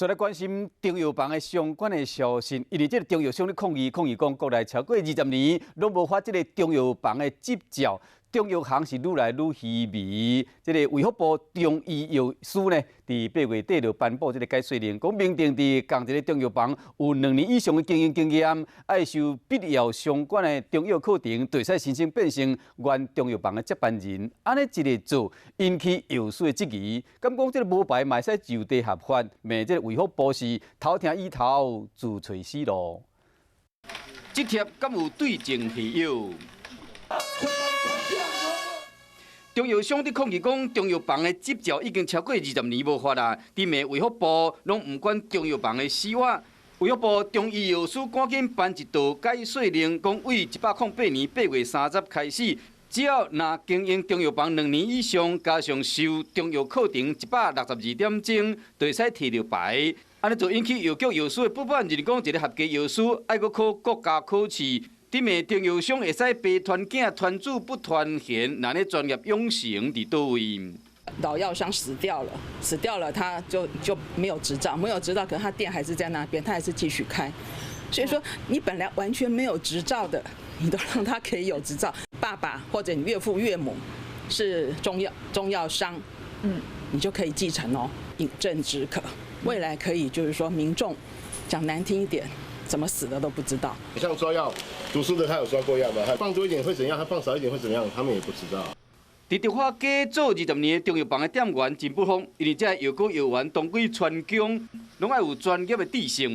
所以关心中药房的相关的消息，因为这个中药商咧抗议讲，国内超过20年拢无发这个中药房的执照。 中药行是愈来愈稀微，这个卫福部中医药司呢，伫8月底就颁布这个解说令，讲明定伫共一个中药房有2年以上的经营经验，爱受必要相关的中药课程，就使申请变成原中药房的接班人。安尼一个做，引起药师的质疑，敢讲这个无牌嘛使就地合法，骂这个卫福部是头听医头，自找死路。这贴敢有对症下药？ 中药商伫抗议讲，中药房的执照已经超过20年无发啦，伫骂卫福部拢唔管中药房的死活。卫福部中医药司赶紧颁一道解说令，讲为108年8月30日开始，只要若经营中药房2年以上，加上修中药课程162点钟，就会使摕到牌。安尼就引起药局药师的不满，就是讲一个合格药师爱搁考国家考试。 伫骂中药商会使爸传囝，传子不传贤，那咧专业养成伫倒位？老药商死掉了，他就没有执照，可是他店还是在那边，他还是继续开。所以说，你本来完全没有执照的，你都让他可以有执照。爸爸或者你岳父岳母是中药商，你就可以继承哦，饮鸩止渴。未来可以就是说，民众讲难听一点。 怎么死的都不知道。像抓药，读书的他有抓过药吗？他放多一点会怎样？他放少一点会怎样？他们也不知道。伫德化加做20年的中药房的店员真不慌，因为这药膏药丸当归川芎，拢要有专业的知识。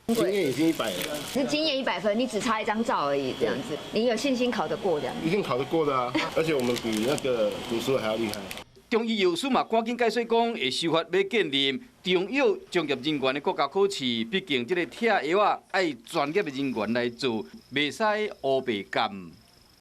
经验已经100了。是经验100分，你只差一张照而已，这样子，你有信心考得过这样？一定考得过的啊！而且我们比那个读书还要厉害。 中医药师嘛，赶紧解说讲，会修法要建立中药专业人员的国家考试，毕竟这个拆药啊，爱专业的人员来做，袂使乌白干。